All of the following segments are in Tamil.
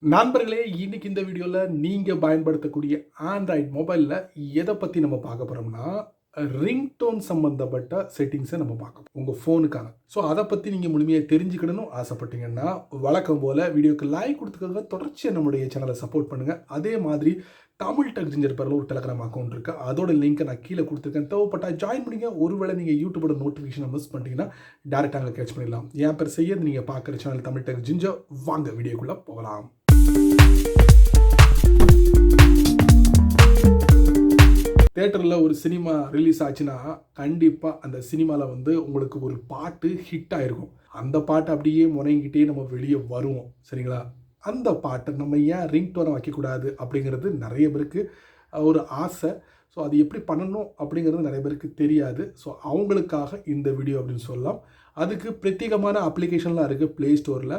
நண்பர்களே, இன்னைக்கு இந்த வீடியோல நீங்க பயன்படுத்தக்கூடிய ஆண்ட்ராய்டு மொபைல்ல எத பத்தி நம்ம பார்க்க போறோம்னா, ரிங்டோன் சம்பந்தப்பட்ட செட்டிங்ஸ நம்ம பார்க்க போறோம். உங்க ஃபோனுக்கான. ஸோ அத பத்தி நீங்க முழுமையா தெரிஞ்சுக்கணும்னு ஆசைப்பட்டீங்கன்னா, வழக்கம் போல வீடியோக்கு லைக் குடுத்துக்கோங்க. தொடர்ச்சியா நம்முடைய சேனலை சப்போர்ட் பண்ணுங்க. அதே மாதிரி தமிழ் டெக் ஜிஞ்சர் பேர்ல ஒரு டெலகிராம் அக்கவுண்ட் இருக்கு. அதோட லிங்க்கை நான் கீழே கொடுத்துருக்கேன். தேவைப்பட்டா ஜாயின் பண்ணிங்க. ஒருவேளை நீங்க யூடியூபோட நோட்டிஃபிகேஷனை மிஸ் பண்ணிட்டீங்கன்னா, டைரக்டா அங்க கேட்ச் பண்ணிடலாம். என் பேர் செய்யது, நீங்க பார்க்குற சேனல் தமிழ் டெக் ஜிஞ்சர். வாங்க வீடியோக்குள்ள போகலாம். தியேட்டரில் ஒரு சினிமா ரிலீஸ் ஆச்சுன்னா கண்டிப்பாக அந்த சினிமாவில் வந்து உங்களுக்கு ஒரு பாட்டு ஹிட் ஆகிருக்கும். அந்த பாட்டு அப்படியே முறைங்கிட்டே நம்ம வெளியே வருவோம். சரிங்களா? அந்த பாட்டை நம்ம ஏன் ரிங்டோனை வைக்கக்கூடாது அப்படிங்கிறது நிறைய பேருக்கு ஒரு ஆசை. ஸோ அது எப்படி பண்ணணும் அப்படிங்கிறது நிறைய பேருக்கு தெரியாது. ஸோ அவங்களுக்காக இந்த வீடியோ அப்படின்னு சொல்லலாம். அதுக்கு பிரத்யேகமான அப்ளிகேஷன்லாம் இருக்குது ப்ளே ஸ்டோரில்.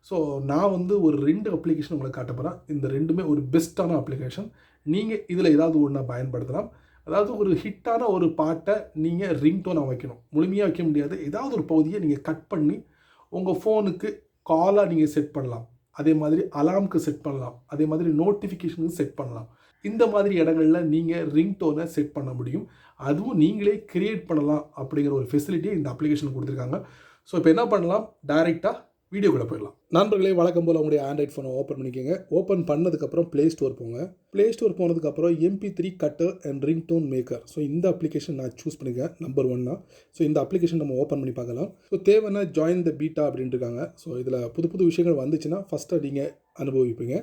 ஸோ நான் வந்து ஒரு 2 அப்ளிகேஷன் உங்களுக்கு காட்ட போகிறேன். இந்த ரெண்டுமே ஒரு பெஸ்ட்டான அப்ளிகேஷன். நீங்கள் இதில் ஏதாவது ஒன்றை பயன்படுத்தலாம். அதாவது ஒரு ஹிட்டான ஒரு பாட்டை நீங்கள் ரிங்டோனாக வைக்கணும். முழுமையாக வைக்க முடியாது. ஏதாவது ஒரு பகுதியை நீங்கள் கட் பண்ணி உங்கள் ஃபோனுக்கு காலாக நீங்கள் செட் பண்ணலாம். அதே மாதிரி அலார்முக்கு செட் பண்ணலாம். அதே மாதிரி நோட்டிஃபிகேஷனுக்கு செட் பண்ணலாம். இந்த மாதிரி இடங்களில் நீங்கள் ரிங்டோனை செட் பண்ண முடியும். அதுவும் நீங்களே கிரியேட் பண்ணலாம் அப்படிங்கிற ஒரு ஃபெசிலிட்டியை இந்த அப்ளிகேஷன் கொடுத்துருக்காங்க. ஸோ இப்போ என்ன பண்ணலாம், டைரெக்டாக வீடியோக்குள்ளே போயிடலாம். நண்பர்களே, வழக்கம் போல் உங்களுடைய ஆண்ட்ராய்ட் ஃபோனை ஓப்பன் பண்ணிக்கோங்க. ஓப்பன் பண்ணதுக்கப்புறம் ப்ளே ஸ்டோர் போங்க. ப்ளே ஸ்டோர் போனதுக்கப்புறம் MP3 cutter and ringtone maker. So இந்த அப்ளிகேஷன் நான் சூஸ் பண்ணிக்கேன் நம்பர் 1. ஸோ இந்த அப்ளிகேஷன் நம்ம ஓப்பன் பண்ணி பார்க்கலாம். ஸோ தேவைன்னா ஜாயின் த பீட்டா அப்படின்ட்டு இருக்காங்க. ஸோ இதில் புது புது விஷயங்கள் வந்துச்சுன்னா ஃபஸ்ட்டாக நீங்கள் அனுபவிப்பீங்க.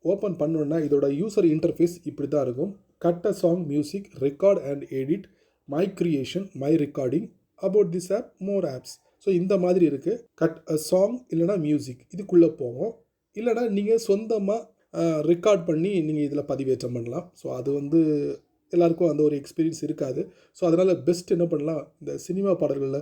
ஓப்பன் பண்ணோன்னா இதோட யூசர் இன்டர்ஃபேஸ் இப்படி தான் இருக்கும். Cut a song, music, record and edit, my creation, my recording, about this app, more apps. So இந்த மாதிரி இருக்குது. கட் அ சாங் இல்லைனா மியூசிக் இதுக்குள்ளே போவோம். இல்லைனா நீங்கள் சொந்தமாக ரெக்கார்ட் பண்ணி நீங்கள் இதில் பதிவேற்றம் பண்ணலாம். ஸோ அது வந்து எல்லாருக்கும் அந்த ஒரு எக்ஸ்பீரியன்ஸ் இருக்காது. ஸோ அதனால் பெஸ்ட் என்ன பண்ணலாம், இந்த சினிமா பாடல்களில்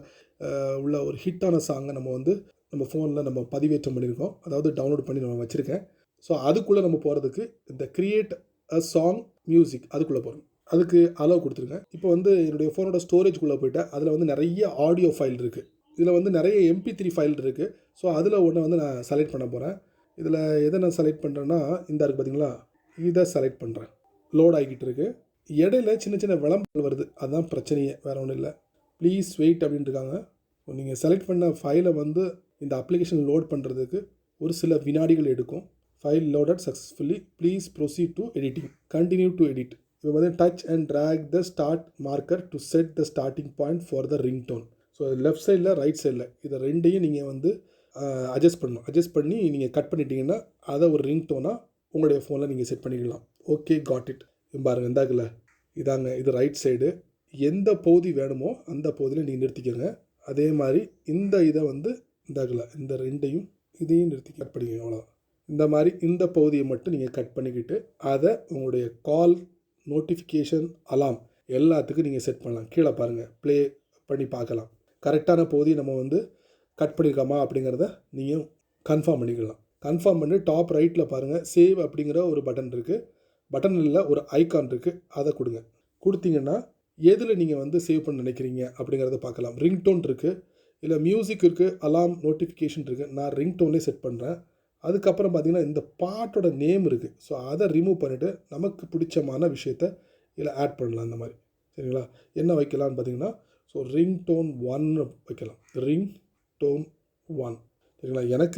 உள்ள ஒரு ஹிட்டான சாங்கை நம்ம வந்து நம்ம ஃபோனில் நம்ம பதிவேற்றம் பண்ணியிருக்கோம். அதாவது டவுன்லோட் பண்ணி நம்ம வச்சுருக்கேன். ஸோ அதுக்குள்ளே நம்ம போகிறதுக்கு இந்த கிரியேட் அ சாங் மியூசிக் அதுக்குள்ளே போகிறோம். அதுக்கு அலோவ் கொடுத்துருங்க. இப்போ வந்து என்னுடைய ஃபோனோட ஸ்டோரேஜ்குள்ளே போய்ட்டேன். அதில் வந்து நிறைய ஆடியோ ஃபைல் இருக்குது. இதில் வந்து நிறைய MP3 ஃபைல் இருக்குது. ஸோ அதில் ஒன்றை வந்து நான் செலக்ட் பண்ண போகிறேன். இதில் எதை நான் செலக்ட் பண்ணுறேன்னா, இந்த இருக்குது பார்த்தீங்களா, இதை செலக்ட் பண்ணுறேன். லோட் ஆகிக்கிட்டு இருக்குது. இடையில சின்ன சின்ன விளம்பரங்கள் வருது. அதுதான் பிரச்சனையே, வேறு ஒன்றும் இல்லை. ப்ளீஸ் வெயிட் அப்படின்ட்டு இருக்காங்க. நீங்கள் செலக்ட் பண்ண ஃபைலை வந்து இந்த அப்ளிகேஷன் லோட் பண்ணுறதுக்கு ஒரு சில வினாடிகள் எடுக்கும். File loaded successfully, please proceed to editing, continue to edit. இப்போ வந்து touch and drag the start marker to set the starting point for the ringtone. So left சைடில், ரைட் சைடில் இதை ரெண்டையும் நீங்கள் வந்து அட்ஜஸ்ட் பண்ணணும். அட்ஜஸ்ட் பண்ணி நீங்கள் கட் பண்ணிட்டீங்கன்னா அதை ஒரு ரிங்டோனாக உங்களுடைய ஃபோனில் நீங்கள் செட் பண்ணிக்கலாம். Okay, got it. பாருங்கள், இந்தாக்குல இதாங்க, இது ரைட் சைடு. எந்த பகுதி வேணுமோ அந்த பகுதியில் நீங்கள் நிறுத்திக்கோங்க. அதே மாதிரி இந்த இதை வந்து இந்தாக்குல இந்த ரெண்டையும் இதையும் நிறுத்தி கட் பண்ணிக்கோங்க. அவ்வளோ. இந்த மாதிரி இந்த பகுதியை மட்டும் நீங்கள் கட் பண்ணிக்கிட்டு அதை உங்களுடைய கால், நோட்டிஃபிகேஷன், அலாம் எல்லாத்துக்கும் நீங்கள் செட் பண்ணலாம். கீழே பாருங்கள், ப்ளே பண்ணி பார்க்கலாம். கரெக்டான பகுதியை நம்ம வந்து கட் பண்ணியிருக்கோமா அப்படிங்கிறத நீங்கள் கன்ஃபார்ம் பண்ணிக்கலாம். கன்ஃபார்ம் பண்ணி டாப் ரைட்டில் பாருங்கள், சேவ் அப்படிங்கிற ஒரு பட்டன் இருக்குது. பட்டனில் ஒரு ஐக்கான் இருக்குது, அதை கொடுங்க. கொடுத்தீங்கன்னா எதில் நீங்கள் வந்து சேவ் பண்ண நினைக்கிறீங்க அப்படிங்கிறத பார்க்கலாம். ரிங்டோன் இருக்குது, இல்லை மியூசிக் இருக்குது, அலாம், நோட்டிஃபிகேஷன் இருக்குது. நான் ரிங்டோனே செட் பண்ணுறேன். அதுக்கப்புறம் பார்த்திங்கன்னா இந்த பாட்டோட நேம் இருக்குது. ஸோ அதை ரிமூவ் பண்ணிவிட்டு நமக்கு பிடிச்சமான விஷயத்தை இதில் ஆட் பண்ணலாம். அந்த மாதிரி சரிங்களா? என்ன வைக்கலான்னு பார்த்தீங்கன்னா, ஸோ ரிங்டோன் 1 வைக்கலாம். ரிங்டோன் 1 சரிங்களா?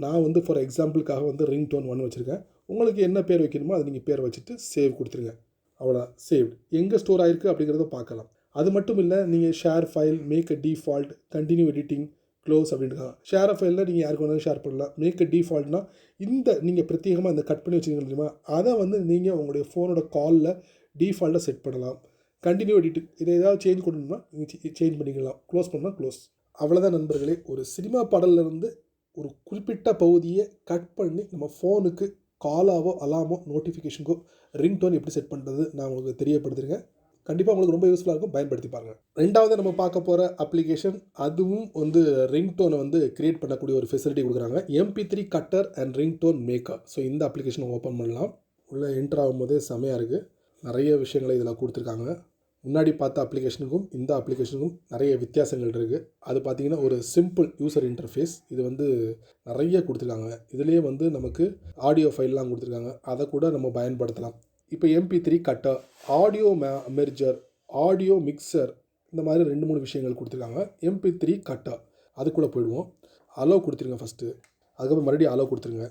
நான் வந்து ஃபார் எக்ஸாம்பிளுக்காக வந்து ரிங்டோன் 1 வச்சுருக்கேன். உங்களுக்கு என்ன பேர் வைக்கணுமோ அதை நீங்கள் பேர் வச்சுட்டு சேவ் கொடுத்துருங்க. அவ்வளோ, சேவ்டு. எங்கே ஸ்டோர் ஆகிருக்கு அப்படிங்கிறத பார்க்கலாம். அது மட்டும் இல்லை, நீங்கள் share file, make a default, continue editing, close அப்படின்ட்டு ஷேர் ஃபைலில் நீங்கள் யாருக்கு வேணாலும் ஷேர் பண்ணலாம். மேக் அ டிஃபால்ட்னா இந்த நீங்கள் பிரத்யேகமாக இந்த கட் பண்ணி வச்சுருக்கீங்க தெரியுமா, அதை வந்து நீங்கள் உங்களுடைய ஃபோனோட காலில் டிஃபால்ட்டாக செட் பண்ணலாம். கண்டினியூ எடிட், இதை ஏதாவது சேஞ்ச் பண்ணணும்னா நீங்கள் சேஞ்ச் பண்ணிக்கலாம். க்ளோஸ் பண்ணால் க்ளோஸ். அவ்வளோதான் நண்பர்களே. ஒரு சினிமா பாடலிருந்து ஒரு குறிப்பிட்ட பகுதியை கட் பண்ணி நம்ம ஃபோனுக்கு காலாவோ, அலாமோ, நோட்டிஃபிகேஷனுக்கோ ரிங்டோன் எப்படி செட் பண்ணுறது நான் உங்களுக்கு தெரியப்படுத்துகிறேன். கண்டிப்பாக உங்களுக்கு ரொம்ப யூஸ்ஃபுல்லாக இருக்கும், பயன்படுத்தி பாருங்கள். ரெண்டாவது நம்ம பார்க்க போகிற அப்ளிகேஷன், அதுவும் வந்து ரிங்டோனை வந்து கிரியேட் பண்ணக்கூடிய ஒரு ஃபெசிலிட்டி கொடுக்குறாங்க. MP3 cutter and ringtone maker. So இந்த அப்ளிகேஷனை ஓப்பன் பண்ணலாம். உள்ளே என்ட்ரு ஆகும்போதே செமையாக இருக்குது. நிறைய விஷயங்களை இதில் கொடுத்துருக்காங்க. முன்னாடி பார்த்த அப்ளிகேஷனுக்கும் இந்த அப்ளிகேஷனுக்கும் நிறைய வித்தியாசங்கள் இருக்குது. அது பார்த்திங்கன்னா ஒரு சிம்பிள் யூசர் இன்டர்ஃபேஸ். இது வந்து நிறைய கொடுத்துருக்காங்க. இதுலேயே வந்து நமக்கு ஆடியோ ஃபைல்லாம் கொடுத்துருக்காங்க. அதை கூட நம்ம பயன்படுத்தலாம். இப்போ MP3 cutter, audio merger, audio mixer, இந்த மாதிரி 2-3 விஷயங்கள் கொடுத்துருக்காங்க. MP3 கட்டர் அதுக்குள்ளே போயிடுவோம். அலோ கொடுத்துருங்க ஃபஸ்ட்டு. அதுக்கப்புறம் மறுபடியும் அலோ கொடுத்துருங்க.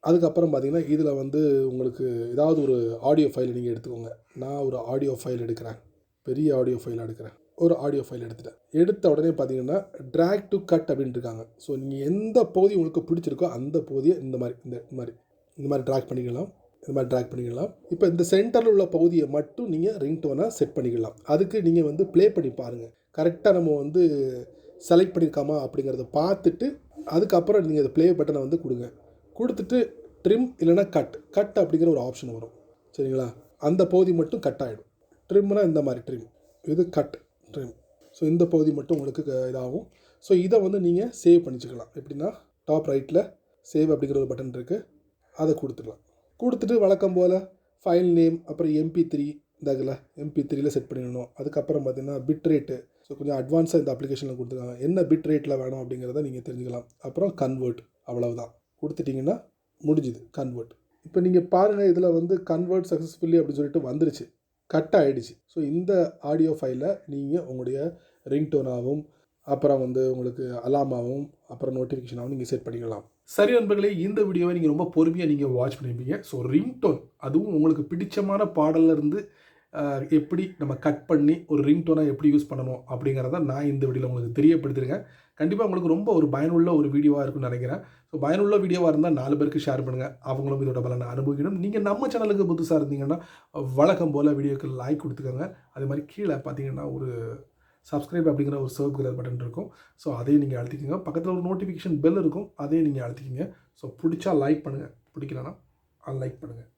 அதுக்கப்புறம் பார்த்திங்கன்னா இதில் வந்து உங்களுக்கு ஏதாவது ஒரு ஆடியோ ஃபைல் நீங்கள் எடுத்துக்கோங்க. நான் ஒரு ஆடியோ ஃபைல் எடுக்கிறேன். பெரிய ஆடியோ ஃபைல் எடுக்கிறேன். ஒரு ஆடியோ ஃபைல் எடுத்துட்டேன். எடுத்த உடனே பார்த்தீங்கன்னா ட்ராக் டு கட் அப்படின்னு இருக்காங்க. ஸோ நீங்கள் எந்த பகுதி உங்களுக்கு பிடிச்சிருக்கோ அந்த பகுதியை இந்த மாதிரி ட்ராக் பண்ணிக்கலாம். இந்த மாதிரி ட்ராக் பண்ணிக்கலாம். இப்போ இந்த சென்டரில் உள்ள பகுதியை மட்டும் நீங்கள் ரிங்டோனை செட் பண்ணிக்கலாம். அதுக்கு நீங்கள் வந்து ப்ளே பண்ணி பாருங்கள். கரெக்டாக நம்ம வந்து செலக்ட் பண்ணியிருக்காமா அப்படிங்கிறத பார்த்துட்டு அதுக்கப்புறம் நீங்கள் இந்த ப்ளே பட்டனை வந்து கொடுங்க. கொடுத்துட்டு ட்ரிம் இல்லைனா கட் அப்படிங்கிற ஒரு ஆப்ஷன் வரும். சரிங்களா? அந்த பகுதி மட்டும் கட் ஆகிடும். ட்ரிம்னா இந்த மாதிரி ட்ரிம், இது ட்ரிம். ஸோ இந்த பகுதி மட்டும் உங்களுக்கு இதாகும். ஸோ இதை வந்து நீங்கள் சேவ் பண்ணிச்சுக்கலாம். எப்படின்னா டாப் ரைட்டில் சேவ் அப்படிங்கிற ஒரு பட்டன் இருக்குது. அதை கொடுத்துட்டு வழக்கம் போல் ஃபைல் நேம், அப்புறம் MP3 இந்த இதில் MP3யில் செட் பண்ணிடணும். அதுக்கப்புறம் பார்த்திங்கன்னா பிட் ரேட்டு. ஸோ கொஞ்சம் அட்வான்ஸாக இந்த அப்ளிகேஷனில் கொடுத்துருக்காங்க. என்ன பிட் ரேட்டில் வேணும் அப்படிங்கிறத நீங்கள் தெரிஞ்சுக்கலாம். அப்புறம் கன்வெர்ட், அவ்வளவுதான். கொடுத்துட்டிங்கன்னா முடிஞ்சுது கன்வெர்ட். இப்போ நீங்கள் பாருங்கள், இதில் வந்து கன்வெர்ட் சக்ஸஸ்ஃபுல்லி அப்படின்னு சொல்லிட்டு வந்துருச்சு. கட் ஆகிடுச்சு. ஸோ இந்த ஆடியோ ஃபைலை நீங்கள் உங்களுடைய ரிங்டோனாகவும் அப்புறம் வந்து உங்களுக்கு அலாமாகவும் அப்புறம் நோட்டிஃபிகேஷனாகவும் நீங்கள் செட் பண்ணிக்கலாம். சரி நண்பர்களே, இந்த வீடியோவை நீங்கள் ரொம்ப பொறுமையாக நீங்கள் வாட்ச் பண்ணியிருப்பீங்க. ஸோ ரிங்டோன், அதுவும் உங்களுக்கு பிடிச்சமான பாடலிருந்து எப்படி நம்ம கட் பண்ணி ஒரு ரிங்டோனை எப்படி யூஸ் பண்ணணும் அப்படிங்கிறத நான் இந்த வீடியோவில் உங்களுக்கு தெரியப்படுத்திருக்கேன். கண்டிப்பாக உங்களுக்கு ரொம்ப ஒரு பயனுள்ள ஒரு வீடியோவாக இருக்கும்னு நினைக்கிறேன். ஸோ பயனுள்ள வீடியோவாக இருந்தால் 4 பேருக்கு ஷேர் பண்ணுங்கள். அவங்களும் இதோட பலனை அனுபவிக்கணும். நீங்கள் நம்ம சேனலுக்கு புதுசாக இருந்தீங்கன்னா வழக்கம் போல் வீடியோக்கு லைக் கொடுத்துக்கோங்க. அதே மாதிரி கீழே பார்த்தீங்கன்னா ஒரு சப்ஸ்கிரைப் அப்படிங்கிற ஒரு சர்க்குலர் பட்டன் இருக்கும். ஸோ அதையும் நீங்கள் அழுத்திக்கோங்க. பக்கத்தில் ஒரு நோட்டிஃபிகேஷன் பெல் இருக்கும், அதையும் நீங்கள் அழுத்திக்கிங்க. ஸோ பிடிச்சா லைக் பண்ணுங்கள், பிடிக்கலன்னா அன்லைக் பண்ணுங்கள்.